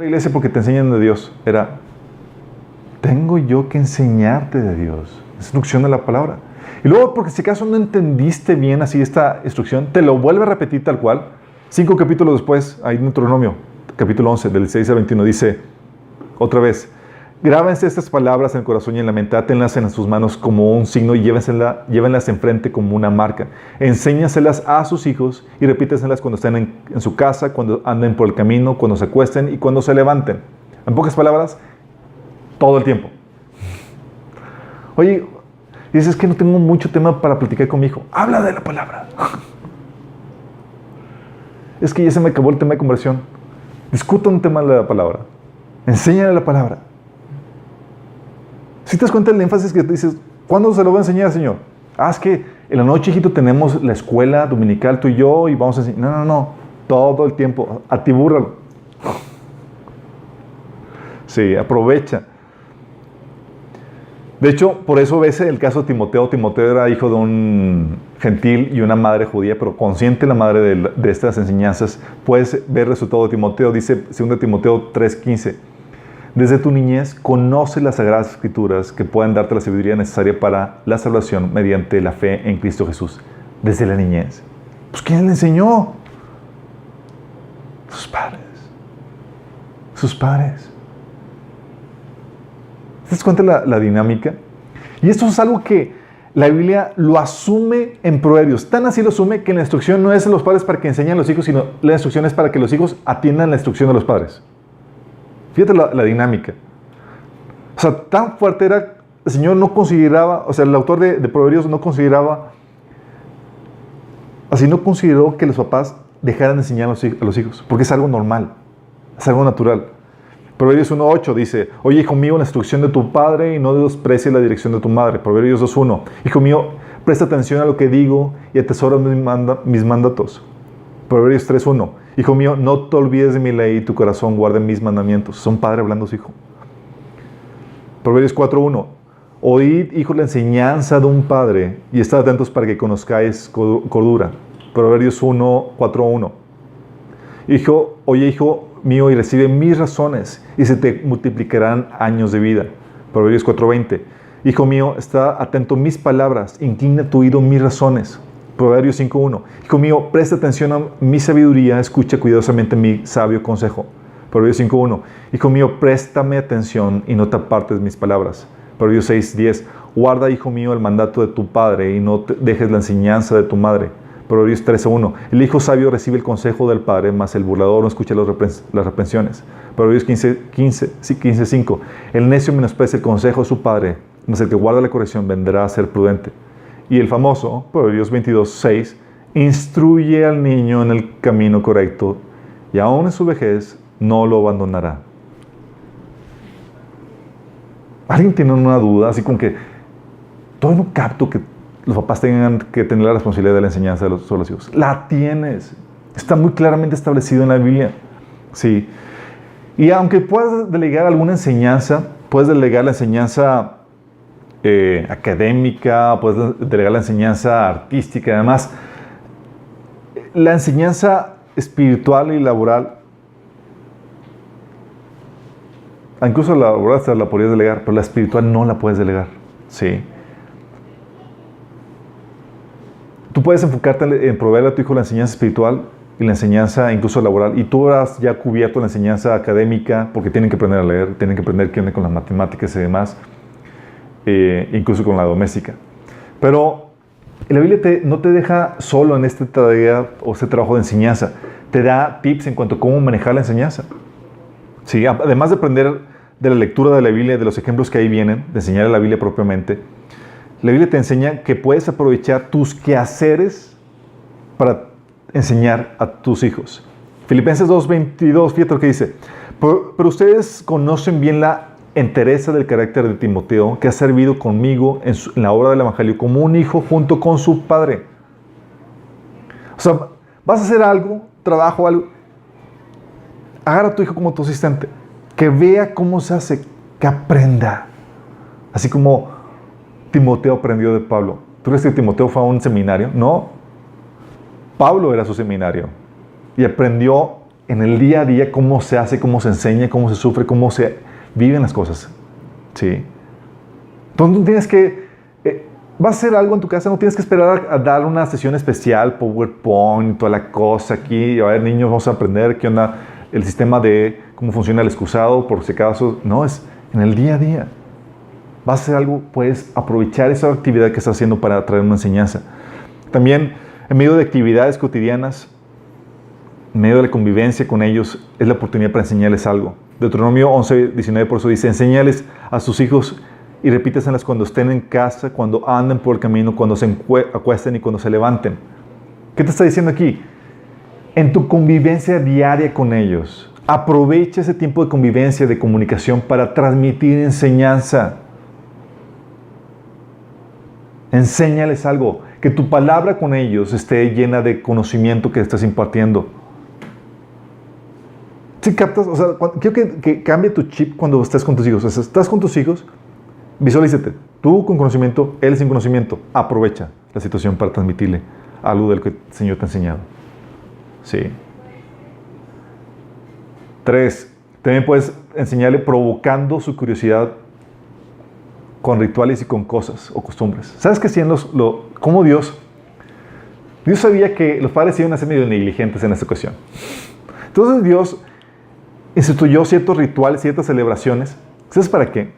la iglesia porque te enseñan de Dios. Era, tengo yo que enseñarte de Dios. Instrucción de la palabra. Y luego, porque si acaso no entendiste bien así esta instrucción, te lo vuelve a repetir tal cual. 5 capítulos después, ahí en Deuteronomio, capítulo 11, del 6 al 21, dice otra vez, grábense estas palabras en el corazón y en la mente, átenlas en sus manos como un signo y llévenlas enfrente como una marca. Enséñaselas a sus hijos y repíteselas cuando estén en su casa, cuando anden por el camino, cuando se acuesten y cuando se levanten. En pocas palabras, todo el tiempo. Oye, dices que no tengo mucho tema para platicar con mi hijo. Habla de la palabra. Es que ya se me acabó el tema de conversión. Discuta un tema de la palabra. Enséñale la palabra. Si te das cuenta del énfasis que dices, ¿cuándo se lo voy a enseñar, Señor? Es que en la noche, hijito, tenemos la escuela dominical, tú y yo, y vamos a enseñar. No. Todo el tiempo. Atibúrralo. Sí, aprovecha. De hecho, por eso ves el caso de Timoteo. Timoteo era hijo de un gentil y una madre judía, pero consciente la madre de estas enseñanzas. Puedes ver el resultado de Timoteo. Dice 2 Timoteo 3:15. Desde tu niñez, conoce las Sagradas Escrituras que pueden darte la sabiduría necesaria para la salvación mediante la fe en Cristo Jesús. Desde la niñez. Pues, ¿quién le enseñó? Sus padres. Sus padres. ¿Te das cuenta la dinámica? Y esto es algo que la Biblia lo asume en Proverbios. Tan así lo asume que la instrucción no es a los padres para que enseñen a los hijos, sino la instrucción es para que los hijos atiendan la instrucción de los padres. Fíjate la dinámica. O sea, tan fuerte era, el Señor no consideraba, o sea, el autor de Proverbios no consideraba, así no consideró que los papás dejaran de enseñar a los hijos, porque es algo normal, es algo natural. Proverbios 1:8 dice, oye, hijo mío, la instrucción de tu padre y no desprecies la dirección de tu madre. Proverbios 2:1, hijo mío, presta atención a lo que digo y atesora mis mandatos. Proverbios 3:1, hijo mío, no te olvides de mi ley y tu corazón guarde mis mandamientos. Son padre hablando a su hijo. Proverbios 4:1, oíd, hijo, la enseñanza de un padre y estad atentos para que conozcáis cordura. Proverbios 4:1, oye, hijo mío, y recibe mis razones y se te multiplicarán años de vida. Proverbios 4:20, hijo mío, está atento a mis palabras, inclina tu oído a mis razones. Proverbios 5:1, hijo mío, presta atención a mi sabiduría, escucha cuidadosamente mi sabio consejo. Proverbios 5:1, hijo mío, préstame atención y no te apartes de mis palabras. Proverbios 6:10, guarda, hijo mío, el mandato de tu padre y no dejes la enseñanza de tu madre. Proverbios 13:1, el hijo sabio recibe el consejo del padre, mas el burlador no escucha las reprensiones. Proverbios 15:5, el necio menosprecia el consejo de su padre, mas el que guarda la corrección vendrá a ser prudente. Y el famoso, Proverbios 22:6, instruye al niño en el camino correcto y aún en su vejez no lo abandonará. ¿Alguien tiene una duda? Así como que todavía no capto que los papás tengan que tener la responsabilidad de la enseñanza sobre los hijos. La tienes. Está muy claramente establecido en la Biblia. Sí. Y aunque puedas delegar alguna enseñanza, puedes delegar la enseñanza académica, puedes delegar la enseñanza artística, además, la enseñanza espiritual y laboral, incluso la laboral la podrías delegar, pero la espiritual no la puedes delegar. Sí. Tú puedes enfocarte en proveerle a tu hijo la enseñanza espiritual y la enseñanza incluso laboral, y tú habrás ya cubierto la enseñanza académica porque tienen que aprender a leer, tienen que aprender qué onda con las matemáticas y demás, incluso con la doméstica. Pero la Biblia no te deja solo en esta tarea o este trabajo de enseñanza, te da tips en cuanto a cómo manejar la enseñanza. Sí, además de aprender de la lectura de la Biblia, de los ejemplos que ahí vienen, de enseñar la Biblia propiamente, la Biblia te enseña que puedes aprovechar tus quehaceres para enseñar a tus hijos. Filipenses 2:22, fíjate lo que dice. Pero ustedes conocen bien la entereza del carácter de Timoteo, que ha servido conmigo en la obra del Evangelio como un hijo junto con su padre. O sea, vas a hacer algo, trabajo, algo. Agarra a tu hijo como tu asistente, que vea cómo se hace, que aprenda. Así como Timoteo aprendió de Pablo. ¿Tú crees que Timoteo fue a un seminario? No. Pablo era su seminario y aprendió en el día a día cómo se hace, cómo se enseña, cómo se sufre, cómo se viven las cosas. ¿Sí? Entonces no tienes que... vas a hacer algo en tu casa, no tienes que esperar a dar una sesión especial, PowerPoint, toda la cosa aquí. A ver, niños, vamos a aprender qué onda el sistema de cómo funciona el excusado, por si acaso. No, es en el día a día. Vas a hacer algo, puedes aprovechar esa actividad que estás haciendo para traer una enseñanza. También, en medio de actividades cotidianas, en medio de la convivencia con ellos, es la oportunidad para enseñarles algo. Deuteronomio 11:19, por eso dice, enséñales a sus hijos y repíteselas cuando estén en casa, cuando anden por el camino, cuando se acuesten y cuando se levanten. ¿Qué te está diciendo aquí? En tu convivencia diaria con ellos, aprovecha ese tiempo de convivencia, de comunicación para transmitir enseñanza. Enséñales algo, que tu palabra con ellos esté llena de conocimiento que estás impartiendo. ¿Sí captas? O sea, quiero que cambie tu chip cuando estés con tus hijos. O sea, estás con tus hijos, visualízate. Tú con conocimiento, él sin conocimiento. Aprovecha la situación para transmitirle algo del que el Señor te ha enseñado. Sí. 3. También puedes enseñarle provocando su curiosidad con rituales y con cosas o costumbres. ¿Sabes qué hacían cómo Dios sabía que los padres iban a ser medio negligentes en esta ocasión? Entonces Dios instituyó ciertos rituales, ciertas celebraciones. ¿Sabes para qué?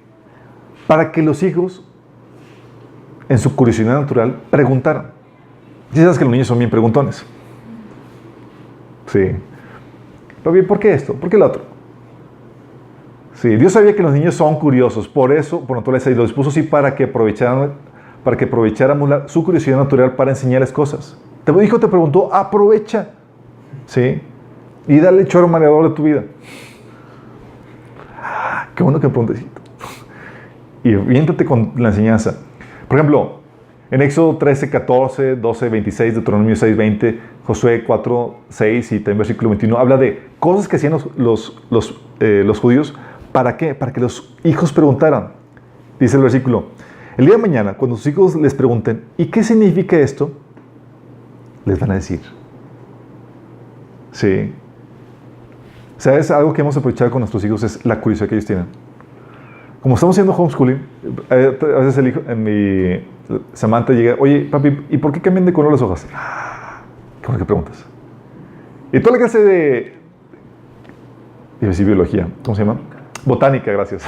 Para que los hijos, en su curiosidad natural, preguntaran. ¿Sí sabes que los niños son bien preguntones? Sí. Pero bien, ¿por qué esto? ¿Por qué lo otro? Sí, Dios sabía que los niños son curiosos, por eso, por naturaleza, y los puso así para que aprovecháramos su curiosidad natural para enseñarles cosas. Tu hijo te preguntó, aprovecha. ¿Sí? Y dale el choro mareador de tu vida. Qué bueno que me preguntes. Y viéntate con la enseñanza. Por ejemplo, en Éxodo 13, 14, 12, 26, Deuteronomio 6, 20, Josué 4, 6 y también versículo 21, habla de cosas que hacían los judíos. ¿Para qué? Para que los hijos preguntaran. Dice el versículo, el día de mañana, cuando sus hijos les pregunten, ¿y qué significa esto? Les van a decir. Sí. ¿Sabes? Algo que hemos aprovechado con nuestros hijos es la curiosidad que ellos tienen. Como estamos haciendo homeschooling, a veces el hijo, Samantha llega, oye, papi, ¿y por qué cambian de color las hojas? ¿Qué bueno que preguntas? Y toda la clase de... iba a decir biología, ¿cómo se llama? Botánica, gracias.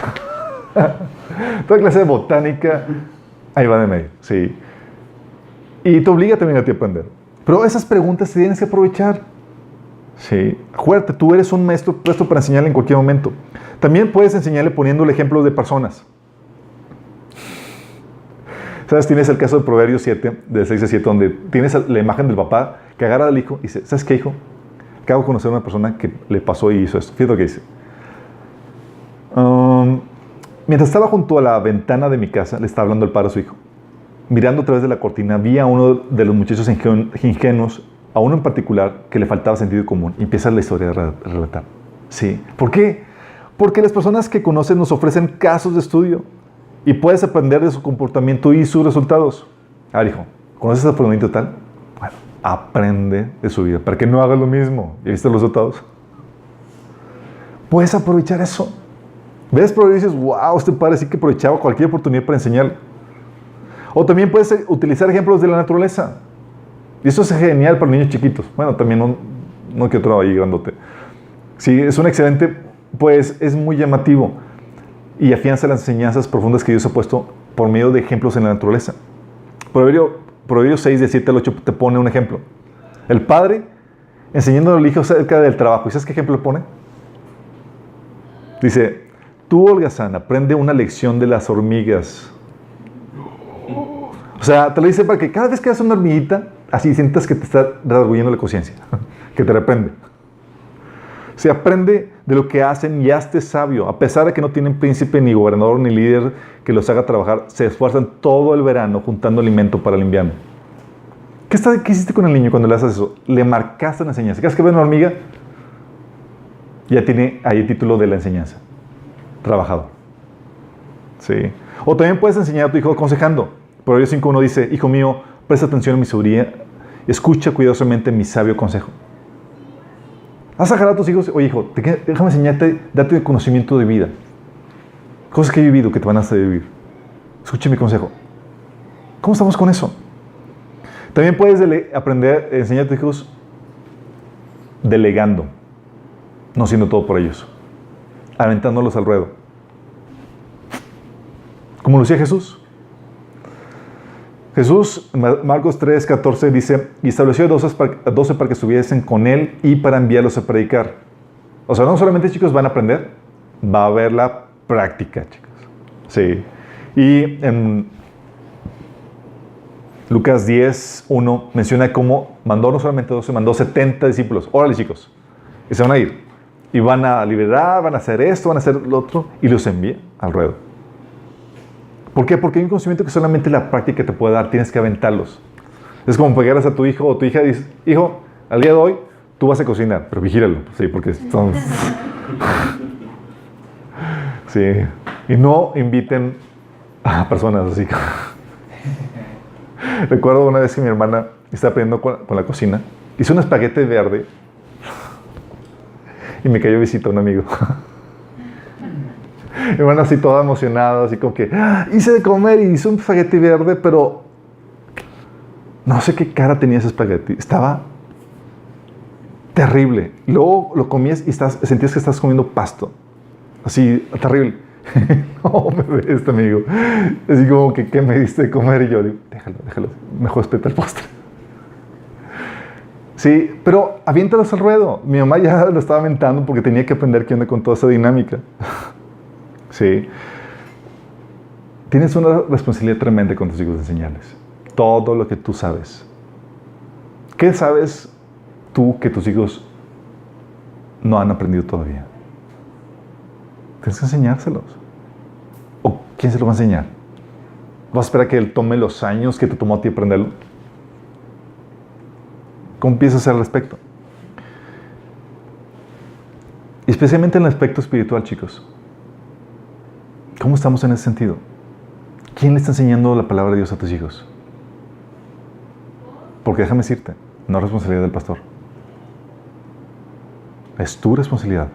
Toda clase de botánica, ahí va de medio, sí. Y te obliga también a ti a aprender. Pero esas preguntas tienes que aprovechar. Sí. Acuérdate, tú eres un maestro puesto para enseñarle en cualquier momento. También puedes enseñarle poniéndole ejemplos de personas. ¿Sabes? Tienes el caso de Proverbios 7, de 6 a 7, donde tienes la imagen del papá que agarra al hijo y dice, ¿sabes qué, hijo? Acabo de conocer a una persona que le pasó y hizo esto. Fíjate lo que dice. Mientras estaba junto a la ventana de mi casa, le estaba hablando el padre a su hijo. Mirando a través de la cortina, vi a uno de los muchachos ingenuos, a uno en particular, que le faltaba sentido común. Y empieza la historia de relatar. ¿Sí? ¿Por qué? Porque las personas que conocen nos ofrecen casos de estudio y puedes aprender de su comportamiento y sus resultados. A ver, hijo, ¿conoces el fundamento tal? Bueno, aprende de su vida para que no hagas lo mismo. ¿Ya viste los resultados? Puedes aprovechar eso. ¿Ves? Pero dices, wow, este padre sí que aprovechaba cualquier oportunidad para enseñarle. O también puedes utilizar ejemplos de la naturaleza. Y eso es genial para niños chiquitos. Bueno, también no que otro ahí grandote. Sí, es un excelente, pues es muy llamativo y afianza las enseñanzas profundas que Dios ha puesto por medio de ejemplos en la naturaleza. Proverbios 6, de 7 al 8 te pone un ejemplo. El padre enseñando al hijo acerca del trabajo. ¿Y sabes qué ejemplo pone? Dice, tú, holgazán, aprende una lección de las hormigas. O sea, te lo dice para que cada vez que hagas una hormiguita, así sientas que te está redarguyendo la conciencia, que te reprende. Se aprende de lo que hacen y hazte sabio. A pesar de que no tienen príncipe, ni gobernador, ni líder que los haga trabajar, se esfuerzan todo el verano juntando alimento para el invierno. ¿Qué hiciste con el niño cuando le haces eso? Le marcaste una enseñanza. Cada vez que ve una hormiga, ya tiene ahí el título de la enseñanza. Trabajador. Sí. O también puedes enseñar a tu hijo aconsejando. Proverbios 5.1 dice, hijo mío, presta atención a mi sabiduría, escucha cuidadosamente mi sabio consejo. Vas a dejar a tus hijos, oye hijo, déjame enseñarte, date conocimiento de vida. Cosas que he vivido que te van a hacer vivir. Escuche mi consejo. ¿Cómo estamos con eso? También puedes aprender, enseñar a tus hijos delegando, no siendo todo por ellos, aventándolos al ruedo. Como lo decía Jesús. Jesús, Marcos 3:14 dice, y estableció a 12 para que estuviesen con él y para enviarlos a predicar. O sea, no solamente chicos van a aprender, va a haber la práctica, chicos. Sí. Y en Lucas 10:1 menciona cómo mandó no solamente 12, mandó 70 discípulos. Órale, chicos. Y se van a ir. Y van a liberar, van a hacer esto, van a hacer lo otro, y los envía al ruedo. ¿Por qué? Porque hay un conocimiento que solamente la práctica te puede dar. Tienes que aventarlos. Es como pegarles a tu hijo o tu hija y dices, hijo, al día de hoy tú vas a cocinar, pero vigílalo. Sí, porque son... sí. Y no inviten a personas así. Recuerdo una vez que mi hermana estaba aprendiendo con la cocina. Hizo un espagueti verde y me cayó visita un amigo. Mi hermana así toda emocionada, así como que hice de comer y hice un espagueti verde, pero no sé qué cara tenía ese espagueti. Estaba terrible. Luego lo comías y sentías que estás comiendo pasto. Así, terrible. No, me ve este amigo. Así como que, ¿qué me diste de comer? Y yo digo, déjalo. Mejor espeta el postre. Sí, pero aviéntalos al ruedo. Mi mamá ya lo estaba aventando porque tenía que aprender qué onda con toda esa dinámica. Sí. Tienes una responsabilidad tremenda con tus hijos de enseñarles todo lo que tú sabes. ¿Qué sabes tú que tus hijos no han aprendido todavía? Tienes que enseñárselos. ¿O quién se lo va a enseñar? ¿Vas a esperar que él tome los años que te tomó a ti aprenderlo? ¿Cómo piensas hacer al respecto? Y especialmente en el aspecto espiritual, chicos. ¿Cómo estamos en ese sentido? ¿Quién le está enseñando la palabra de Dios a tus hijos? Porque déjame decirte, no es responsabilidad del pastor. Es tu responsabilidad.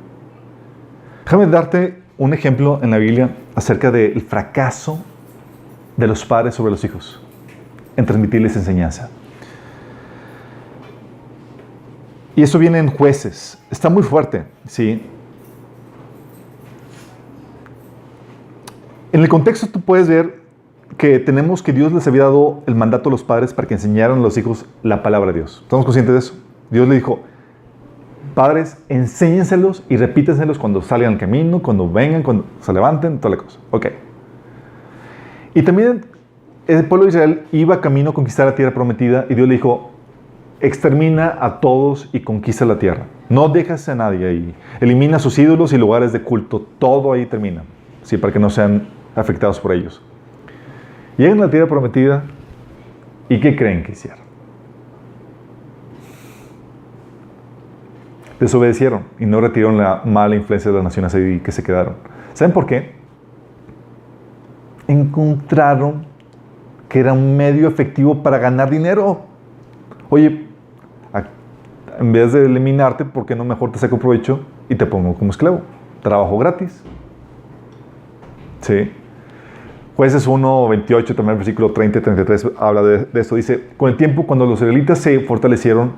Déjame darte un ejemplo en la Biblia acerca del fracaso de los padres sobre los hijos en transmitirles enseñanza. Y eso viene en Jueces. Está muy fuerte, ¿sí? En el contexto tú puedes ver que tenemos que Dios les había dado el mandato a los padres para que enseñaran a los hijos la palabra de Dios. ¿Estamos conscientes de eso? Dios le dijo, padres, enséñenselos y repítenselos cuando salgan al camino, cuando vengan, cuando se levanten, toda la cosa. Ok. Y también el pueblo de Israel iba camino a conquistar la tierra prometida y Dios le dijo, extermina a todos y conquista la tierra. No dejes a nadie ahí. Elimina sus ídolos y lugares de culto. Todo ahí termina. Sí, para que no sean afectados por ellos. Llegan a la tierra prometida y ¿qué creen que hicieron? Desobedecieron y no retiraron la mala influencia de las naciones ahí que se quedaron. ¿Saben por qué? Encontraron que era un medio efectivo para ganar dinero. Oye, en vez de eliminarte, ¿por qué no mejor te saco provecho y te pongo como esclavo? Trabajo gratis. Sí. Jueces 1:28, también el versículo 30 y 33 habla de esto. Dice, con el tiempo, cuando los israelitas se fortalecieron,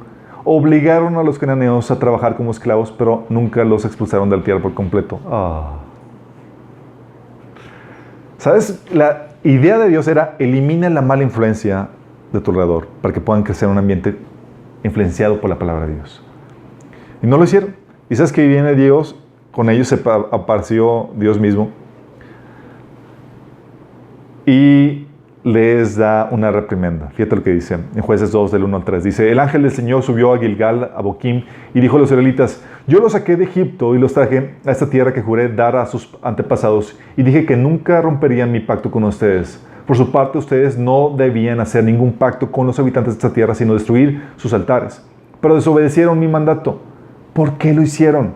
obligaron a los cananeos a trabajar como esclavos, pero nunca los expulsaron de la tierra por completo. ¿Sabes? La idea de Dios era, elimina la mala influencia de tu alrededor para que puedan crecer en un ambiente influenciado por la palabra de Dios. Y no lo hicieron. Y sabes que viene Dios, con ellos se apareció Dios mismo y les da una reprimenda. Fíjate lo que dice en Jueces 2, del 1 al 3. Dice, el ángel del Señor subió a Gilgal, a Boquim, y dijo a los israelitas, yo los saqué de Egipto y los traje a esta tierra que juré dar a sus antepasados, y dije que nunca romperían mi pacto con ustedes. Por su parte, ustedes no debían hacer ningún pacto con los habitantes de esta tierra, sino destruir sus altares. Pero desobedecieron mi mandato. ¿Por qué lo hicieron?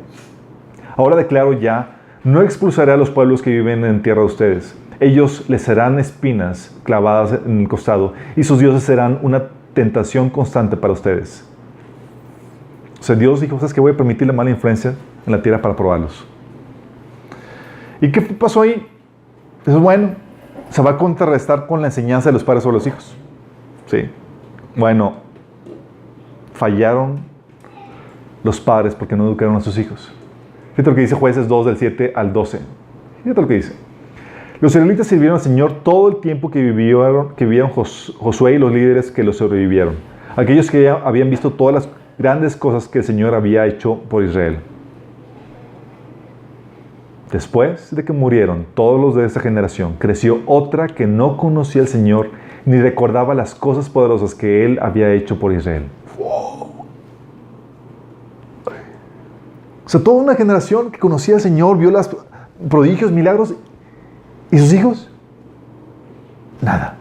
Ahora declaro ya, no expulsaré a los pueblos que viven en tierra de ustedes. Ellos les serán espinas clavadas en el costado y sus dioses serán una tentación constante para ustedes. sea, Dios dijo, ¿sabes qué? Voy a permitir la mala influencia en la tierra para probarlos. ¿Y qué pasó ahí? Eso es bueno. Se va a contrarrestar con la enseñanza de los padres sobre los hijos. Sí. Bueno, fallaron los padres porque no educaron a sus hijos. Fíjate lo que dice Jueces 2, del 7 al 12. Fíjate lo que dice. Los israelitas sirvieron al Señor todo el tiempo que vivieron Josué y los líderes que los sobrevivieron. Aquellos que ya habían visto todas las grandes cosas que el Señor había hecho por Israel. Después de que murieron todos los de esta generación, creció otra que no conocía al Señor ni recordaba las cosas poderosas que Él había hecho por Israel. ¡Wow! O sea, toda una generación que conocía al Señor, vio los prodigios, milagros, ¿y sus hijos? Nada.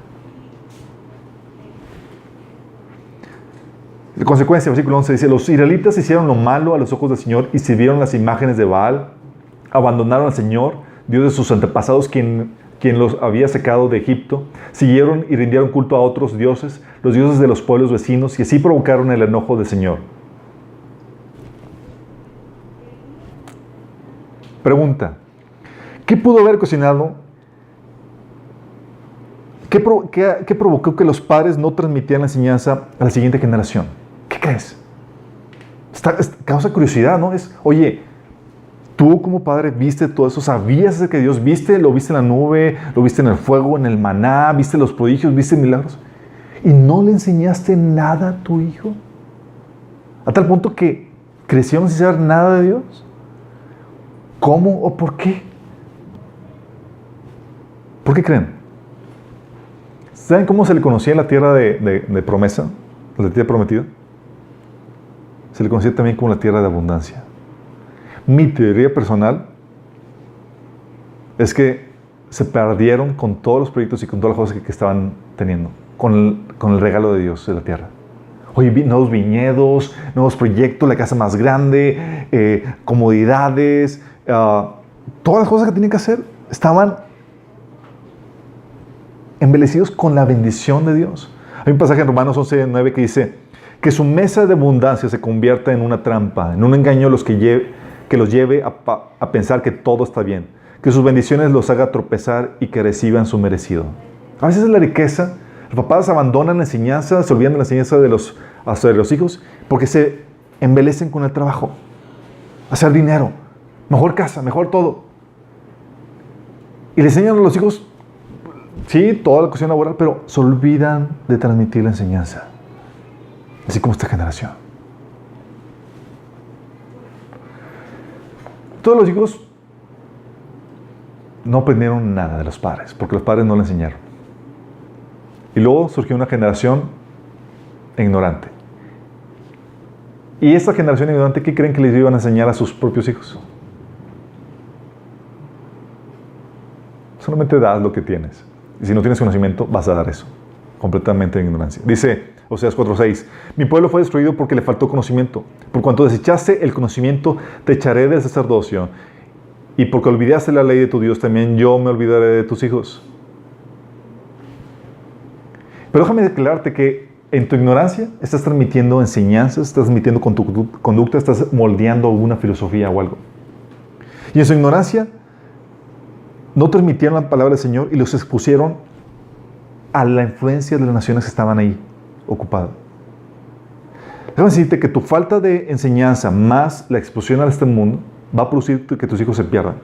La consecuencia, versículo 11 dice, los israelitas hicieron lo malo a los ojos del Señor y sirvieron las imágenes de Baal, abandonaron al Señor, Dios de sus antepasados, quien los había sacado de Egipto, siguieron y rindieron culto a otros dioses, los dioses de los pueblos vecinos, y así provocaron el enojo del Señor. Pregunta, ¿qué pudo haber ocasionado? ¿Qué provocó que los padres no transmitieran la enseñanza a la siguiente generación? ¿Qué crees? Causa curiosidad, ¿no? Oye, tú como padre viste todo eso, sabías de que Dios lo viste en la nube, lo viste en el fuego, en el maná, viste los prodigios, viste milagros, y no le enseñaste nada a tu hijo, a tal punto que crecieron sin saber nada de Dios. ¿Cómo o por qué? ¿Por qué creen? ¿Saben cómo se le conocía la tierra de promesa, la tierra prometida? Se le conocía también como la tierra de abundancia. Mi teoría personal es que se perdieron con todos los proyectos y con todas las cosas que estaban teniendo, con el regalo de Dios de la tierra. Oye, nuevos viñedos, nuevos proyectos, la casa más grande, comodidades, todas las cosas que tenían que hacer estaban embelecidos con la bendición de Dios. Hay un pasaje en Romanos 11:9 que dice que su mesa de abundancia se convierta en una trampa, en un engaño que los lleve a pensar que todo está bien, que sus bendiciones los haga tropezar y que reciban su merecido. A veces es la riqueza. Los papás abandonan la enseñanza, se olvidan de la enseñanza de los hijos porque se embelecen con el trabajo, hacer dinero, mejor casa, mejor todo. Y le enseñan a los hijos, sí, toda la cuestión laboral, pero se olvidan de transmitir la enseñanza. Así como esta generación. Todos los hijos no aprendieron nada de los padres, porque los padres no le enseñaron. Y luego surgió una generación ignorante. Y esta generación ignorante, ¿qué creen que les iban a enseñar a sus propios hijos? Solamente das lo que tienes. Y si no tienes conocimiento, vas a dar eso. Completamente de ignorancia. Dice Oseas 4:6, mi pueblo fue destruido porque le faltó conocimiento. Por cuanto desechaste el conocimiento, te echaré del sacerdocio. Y porque olvidaste la ley de tu Dios, también yo me olvidaré de tus hijos. Pero déjame declararte que en tu ignorancia estás transmitiendo enseñanzas, estás transmitiendo con tu conducta, estás moldeando alguna filosofía o algo. Y en su ignorancia no transmitieron la palabra del Señor y los expusieron a la influencia de las naciones que estaban ahí ocupadas. Déjame decirte que tu falta de enseñanza más la exposición a este mundo va a producir que tus hijos se pierdan.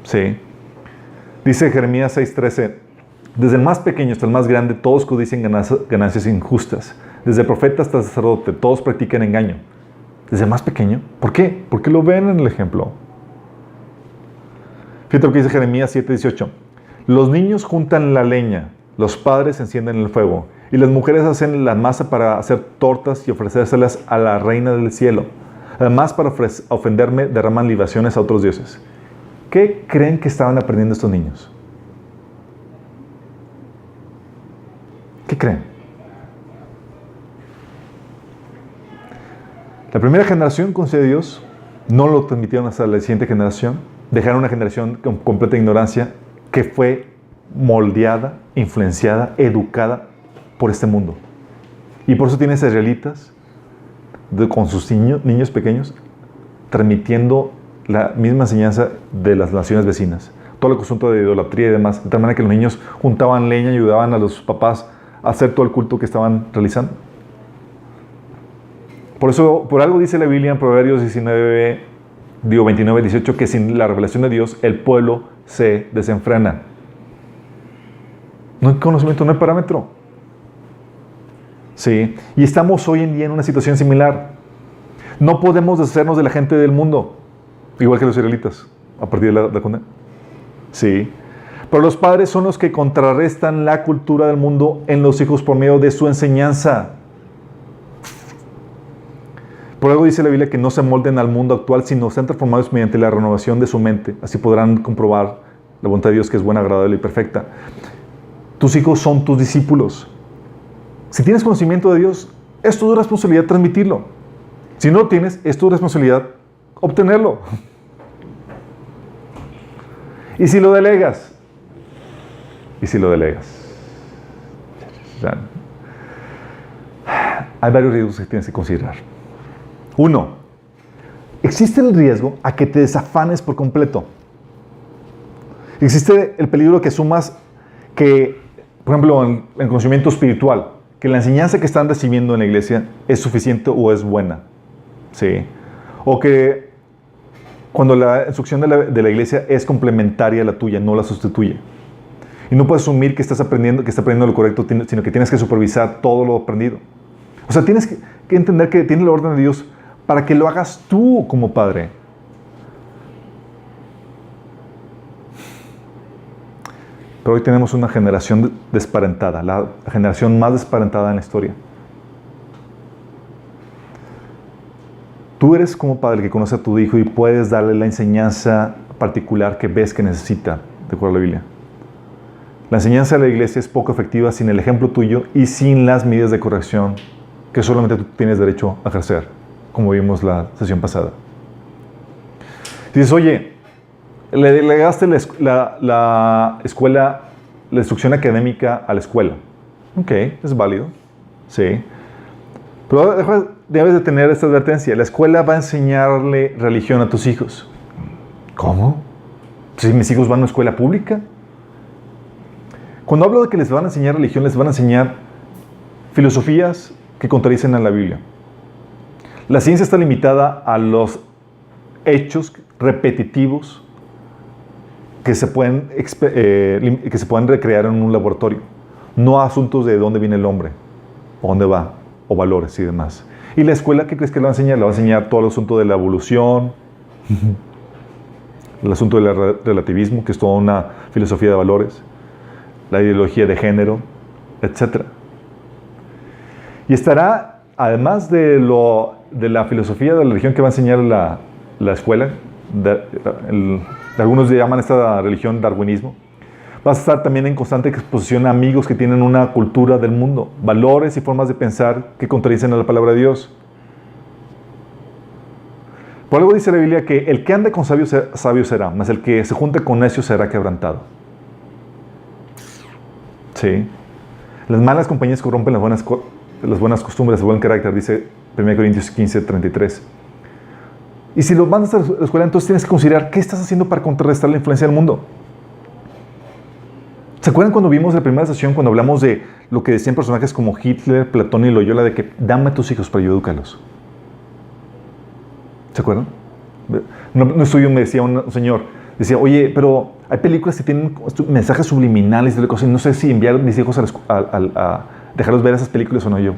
Sí. Dice Jeremías 6:13, desde el más pequeño hasta el más grande, todos codician ganancias injustas. Desde el profeta hasta el sacerdote, todos practican engaño. Desde el más pequeño. ¿Por qué? Porque lo ven en el ejemplo. Fíjate lo que dice Jeremías 7:18. Los niños juntan la leña, los padres encienden el fuego, y las mujeres hacen la masa para hacer tortas y ofrecérselas a la reina del cielo. Además, para ofenderme, derraman libaciones a otros dioses. ¿Qué creen que estaban aprendiendo estos niños? ¿Qué creen? La primera generación conoció a Dios, no lo transmitieron hasta la siguiente generación, dejaron una generación con completa ignorancia que fue moldeada, influenciada, educada por este mundo. Y por eso tienes israelitas con sus niños pequeños transmitiendo la misma enseñanza de las naciones vecinas. Todo el asunto de idolatría y demás. De tal manera que los niños juntaban leña y ayudaban a los papás a hacer todo el culto que estaban realizando. Por eso, por algo dice la Biblia en Proverbios 29, 18, que sin la revelación de Dios, el pueblo se desenfrena. No hay conocimiento, no hay parámetro. Sí. Y estamos hoy en día en una situación similar. No podemos deshacernos de la gente del mundo, igual que los israelitas, a partir de la condena. Sí. Pero los padres son los que contrarrestan la cultura del mundo en los hijos por medio de su enseñanza. Por algo dice la Biblia que no se molden al mundo actual, sino sean transformados mediante la renovación de su mente. Así podrán comprobar la voluntad de Dios, que es buena, agradable y perfecta. Tus hijos son tus discípulos. Si tienes conocimiento de Dios, es tu responsabilidad transmitirlo. Si no lo tienes, es tu responsabilidad obtenerlo. Y si lo delegas, hay varios riesgos que tienes que considerar. 1. Existe el riesgo a que te desafanes por completo. Existe el peligro que asumas que, por ejemplo, en conocimiento espiritual, que la enseñanza que están recibiendo en la iglesia es suficiente o es buena. ¿Sí? O que cuando la instrucción de la iglesia es complementaria a la tuya, no la sustituye. Y no puedes asumir que estás aprendiendo lo correcto, sino que tienes que supervisar todo lo aprendido. O sea, tienes que entender que tiene la orden de Dios para que lo hagas tú como padre. Pero hoy tenemos una generación desparentada, la generación más desparentada en la historia. Tú eres como padre que conoce a tu hijo y puedes darle la enseñanza particular que ves que necesita, de acuerdo a la Biblia. La enseñanza de la iglesia es poco efectiva sin el ejemplo tuyo y sin las medidas de corrección que solamente tú tienes derecho a ejercer, como vimos la sesión pasada. Dices, oye, le delegaste la escuela, la instrucción académica a la escuela. Ok, es válido. Sí. Pero debes de tener esta advertencia. La escuela va a enseñarle religión a tus hijos. ¿Cómo? Si mis hijos van a una escuela pública. Cuando hablo de que les van a enseñar religión, les van a enseñar filosofías que contradicen a la Biblia. La ciencia está limitada a los hechos repetitivos que se pueden recrear en un laboratorio, no a asuntos de dónde viene el hombre, o dónde va, o valores y demás. ¿Y la escuela qué crees que le va a enseñar? Le va a enseñar todo el asunto de la evolución, el asunto del relativismo, que es toda una filosofía de valores, la ideología de género, etc. Y estará, además de la filosofía de la religión que va a enseñar la escuela, algunos llaman esta religión darwinismo, vas a estar también en constante exposición a amigos que tienen una cultura del mundo, valores y formas de pensar que contradicen a la palabra de Dios. Por algo dice la Biblia que el que ande con sabios, sabio será, mas el que se junte con necios será quebrantado. Sí. Las malas compañías corrompen las buenas costumbres, el buen carácter, dice 1 Corintios 15, 33. Y si lo mandas a la escuela, entonces tienes que considerar qué estás haciendo para contrarrestar la influencia del mundo. ¿Se acuerdan cuando vimos la primera sesión, cuando hablamos de lo que decían personajes como Hitler, Platón y Loyola, de que dame a tus hijos para yo educarlos? ¿Se acuerdan? En un estudio me decía un señor, decía, oye, pero hay películas que tienen mensajes subliminales y cosas, y no sé si enviar a mis hijos a dejarlos ver esas películas o no. Yo,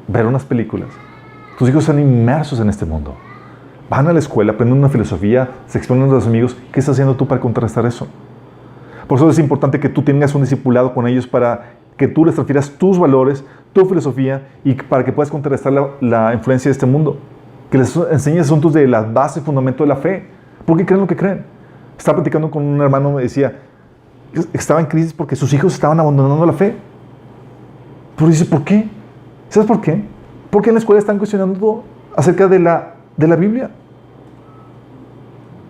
ver unas películas. Tus hijos están inmersos en este mundo. Van a la escuela, aprenden una filosofía, se exponen a los amigos. ¿Qué estás haciendo tú para contrarrestar eso? Por eso es importante que tú tengas un discipulado con ellos para que tú les transfieras tus valores, tu filosofía y para que puedas contrarrestar la influencia de este mundo. Que les enseñes asuntos de las bases, fundamentos de la fe. ¿Por qué creen lo que creen? Estaba platicando con un hermano, me decía, estaba en crisis porque sus hijos estaban abandonando la fe. Pero dice, ¿por qué? ¿Sabes por qué? Porque en la escuela están cuestionando acerca de la Biblia.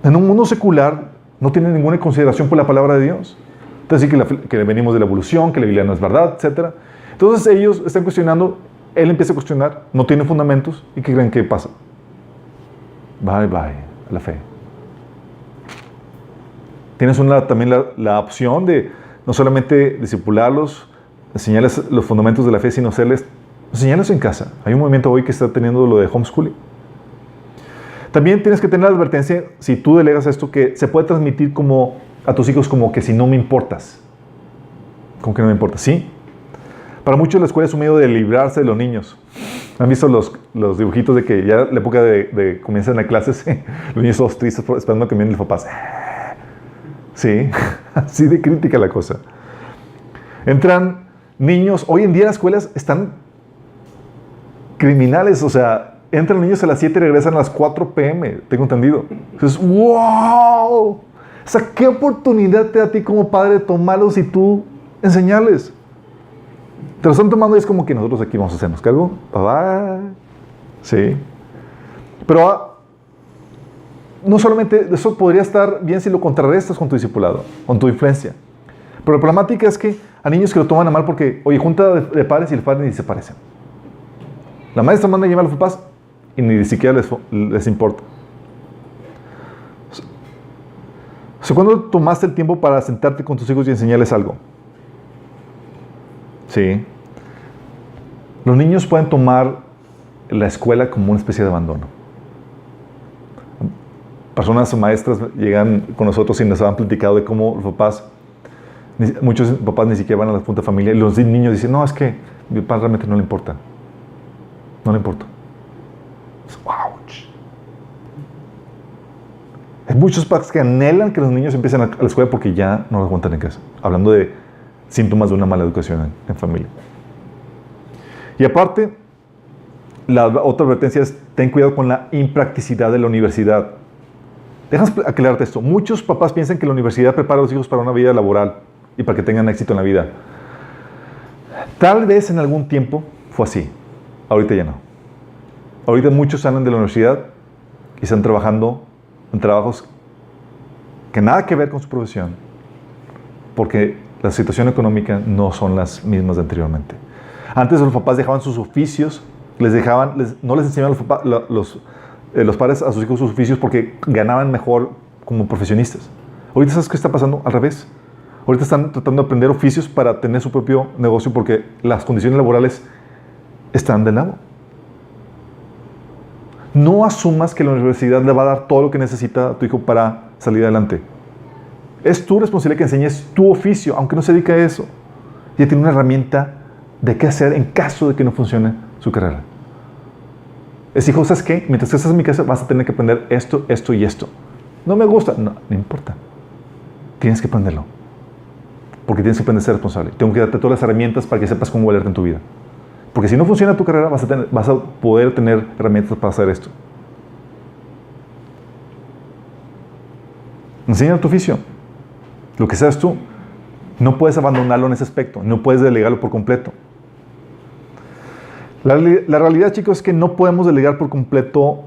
En un mundo secular no tienen ninguna consideración por la palabra de Dios. Entonces sí que venimos de la evolución, que la Biblia no es verdad, etc. Entonces ellos están cuestionando, él empieza a cuestionar, no tiene fundamentos, ¿y qué creen que pasa? Bye, bye, a la fe. Tienes también la opción de no solamente discipularlos, enseñarles los fundamentos de la fe, sino enseñarles en casa. Hay un movimiento hoy que está teniendo lo de homeschooling. También tienes que tener la advertencia, si tú delegas esto, que se puede transmitir como a tus hijos como que si no me importas. ¿Cómo que no me importas? Sí. Para muchos la escuela es un medio de librarse de los niños. ¿Han visto los dibujitos de que ya la época de comienzan las clases, los niños todos tristes esperando que vienen los papás? Sí, así de crítica la cosa. Entran niños, hoy en día las escuelas están criminales, o sea, entran niños a las 7 y regresan a las 4 p.m., tengo entendido. Entonces, ¡wow! O sea, ¿qué oportunidad te da a ti como padre de tomarlos y tú enseñarles? Te lo están tomando y es como que nosotros aquí vamos a hacernos cargo. Bye bye. Sí. Pero no solamente eso podría estar bien si lo contrarrestas con tu discipulado, con tu influencia. Pero la problemática es que hay niños que lo toman a mal porque, oye, junta de padres y los padres ni se parecen. La maestra manda a llamar a los papás y ni siquiera les importa. O sea, ¿cuándo tomaste el tiempo para sentarte con tus hijos y enseñarles algo? Sí. Los niños pueden tomar la escuela como una especie de abandono. Personas maestras llegan con nosotros y nos han platicado de cómo los papás, muchos papás ni siquiera van a la junta de familia y los niños dicen, no, es que mi papá realmente no le importa. No le importa. ¡Ouch! Hay muchos padres que anhelan que los niños empiecen a la escuela porque ya no los aguantan en casa. Hablando de síntomas de una mala educación en familia. Y aparte, la otra advertencia es, ten cuidado con la impracticidad de la universidad. Déjame aclararte esto. Muchos papás piensan que la universidad prepara a los hijos para una vida laboral y para que tengan éxito en la vida. Tal vez en algún tiempo fue así. Ahorita ya no. Ahorita muchos salen de la universidad y están trabajando en trabajos que nada que ver con su profesión, porque la situación económica no son las mismas de anteriormente. Antes los papás dejaban sus oficios, no les enseñaban los padres a sus hijos sus oficios porque ganaban mejor como profesionistas. Ahorita, ¿sabes qué está pasando? Al revés. Ahorita están tratando de aprender oficios para tener su propio negocio porque las condiciones laborales están de lado. No asumas que la universidad le va a dar todo lo que necesita a tu hijo para salir adelante. Es tu responsabilidad que enseñes tu oficio, aunque no se dedique a eso. Ya tiene una herramienta de qué hacer en caso de que no funcione su carrera. Es hijo, ¿sabes qué? Mientras estás en mi casa vas a tener que aprender esto, esto y esto. No me gusta. No importa. Tienes que aprenderlo. Porque tienes que aprender a ser responsable. Tengo que darte todas las herramientas para que sepas cómo valerte en tu vida. Porque si no funciona tu carrera, vas a poder tener herramientas para hacer esto. Enseña tu oficio. Lo que sabes tú. No puedes abandonarlo en ese aspecto. No puedes delegarlo por completo. La realidad, chicos, es que no podemos delegar por completo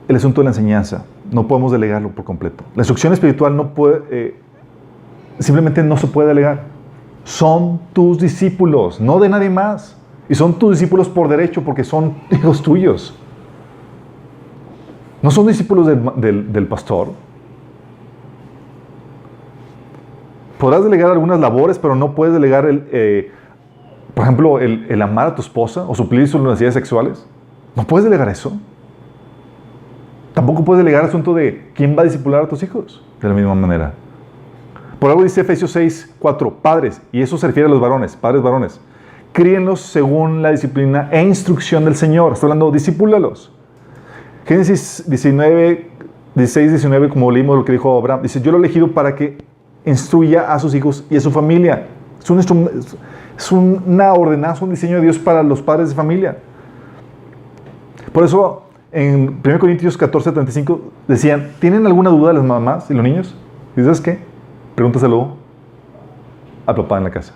el asunto de la enseñanza. No podemos delegarlo por completo. La instrucción espiritual no puede, simplemente no se puede delegar. Son tus discípulos, no de nadie más. Y son tus discípulos por derecho porque son hijos tuyos. No son discípulos del pastor. Podrás delegar algunas labores, pero no puedes delegar, por ejemplo, el amar a tu esposa o suplir sus necesidades sexuales. No puedes delegar eso. Tampoco puedes delegar el asunto de quién va a discipular a tus hijos de la misma manera. Por algo dice Efesios 6:4, padres, y eso se refiere a los varones, padres varones, críenlos según la disciplina e instrucción del Señor. Está hablando, discípulalos. Génesis 16-19, como leímos lo que dijo Abraham, dice, yo lo he elegido para que instruya a sus hijos y a su familia. Es una ordenanza, un diseño de Dios para los padres de familia. Por eso, en 1 Corintios 14:35 decían, ¿tienen alguna duda las mamás y los niños? ¿Y sabes qué? Pregúntaselo al papá en la casa.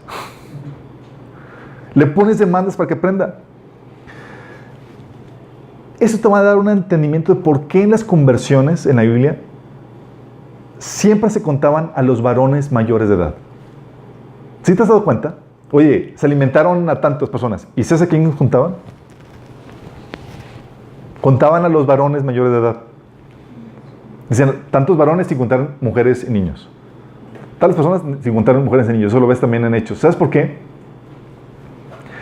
Le pones demandas para que aprenda. Eso te va a dar un entendimiento de por qué en las conversiones en la Biblia siempre se contaban a los varones mayores de edad. ¿Sí te has dado cuenta? Oye, se alimentaron a tantas personas. ¿Y sabes a quién juntaban? Contaban a los varones mayores de edad. Decían, tantos varones sin contar mujeres y niños. Tales personas sin contar mujeres y niños. Eso lo ves también en Hechos. ¿Sabes por qué?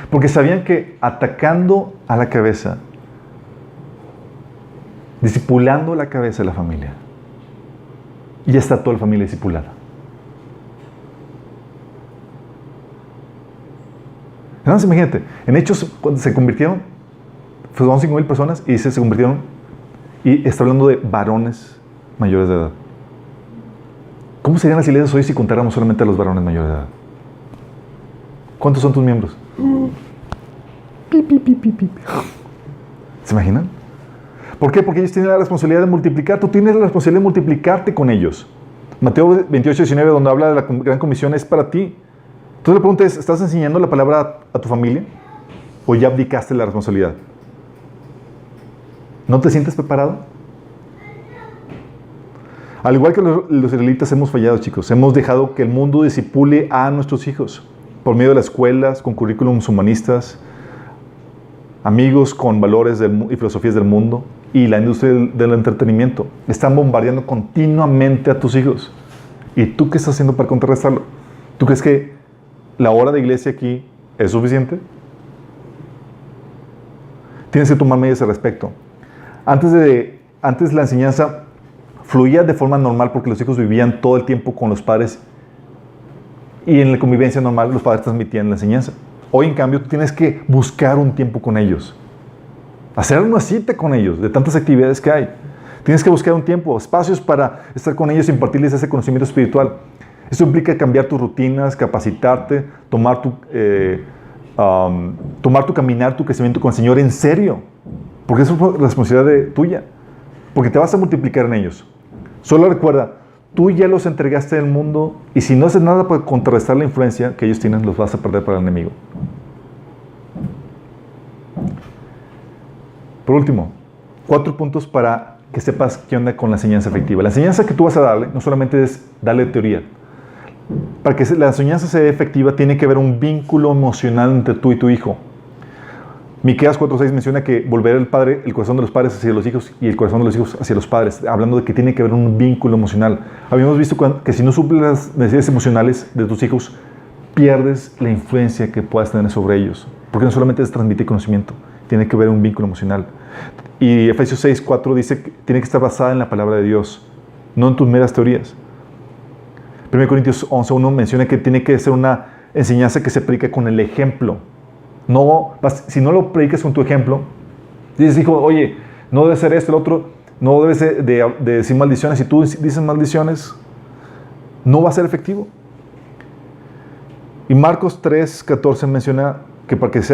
Porque sabían que atacando a la cabeza, discipulando la cabeza de la familia, y ya está toda la familia discipulada. Entonces, imagínate, en Hechos, cuando se convirtieron, fueron 5,000 personas y se convirtieron, y está hablando de varones mayores de edad. ¿Cómo serían las iglesias hoy si contáramos solamente a los varones mayores de edad? ¿Cuántos son tus miembros? ¿Se imaginan? ¿Por qué? Porque ellos tienen la responsabilidad de multiplicar. Tú tienes la responsabilidad de multiplicarte con ellos. Mateo 28:19, donde habla de la gran comisión, es para ti. Entonces la pregunta es, ¿estás enseñando la palabra a tu familia? ¿O ya abdicaste la responsabilidad? ¿No te sientes preparado? Al igual que los israelitas hemos fallado, chicos. Hemos dejado que el mundo discipule a nuestros hijos por medio de las escuelas, con currículums humanistas, amigos con valores y filosofías del mundo y la industria del entretenimiento. Están bombardeando continuamente a tus hijos. ¿Y tú qué estás haciendo para contrarrestarlo? ¿Tú crees que la hora de iglesia aquí es suficiente? Tienes que tomar medidas al respecto. Antes la enseñanza fluía de forma normal porque los hijos vivían todo el tiempo con los padres y en la convivencia normal los padres transmitían la enseñanza. Hoy, en cambio, tú tienes que buscar un tiempo con ellos. Hacer una cita con ellos, de tantas actividades que hay. Tienes que buscar un tiempo, espacios para estar con ellos y impartirles ese conocimiento espiritual. Esto implica cambiar tus rutinas, capacitarte, tomar tu caminar, tu crecimiento con el Señor en serio. Porque eso es responsabilidad tuya. Porque te vas a multiplicar en ellos. Solo recuerda, tú ya los entregaste al mundo y si no haces nada para contrarrestar la influencia que ellos tienen, los vas a perder para el enemigo. Por último, 4 puntos para que sepas qué onda con la enseñanza efectiva. La enseñanza que tú vas a darle no solamente es darle teoría. Para que la enseñanza sea efectiva, tiene que haber un vínculo emocional entre tú y tu hijo. Miqueas 4:6 menciona que volverá el corazón de los padres hacia los hijos y el corazón de los hijos hacia los padres, hablando de que tiene que haber un vínculo emocional. Habíamos visto que si no suples las necesidades emocionales de tus hijos, pierdes la influencia que puedas tener sobre ellos. Porque no solamente es transmitir conocimiento, tiene que haber un vínculo emocional. Y Efesios 6:4 dice que tiene que estar basada en la palabra de Dios, no en tus meras teorías. 1 Corintios 11:1 menciona que tiene que ser una enseñanza que se predica con el ejemplo. No, si no lo predicas con tu ejemplo, dices, hijo, oye, no debe ser esto, el otro, no debes de decir maldiciones. Si tú dices maldiciones, no va a ser efectivo. Y Marcos 3:14 menciona que para que sea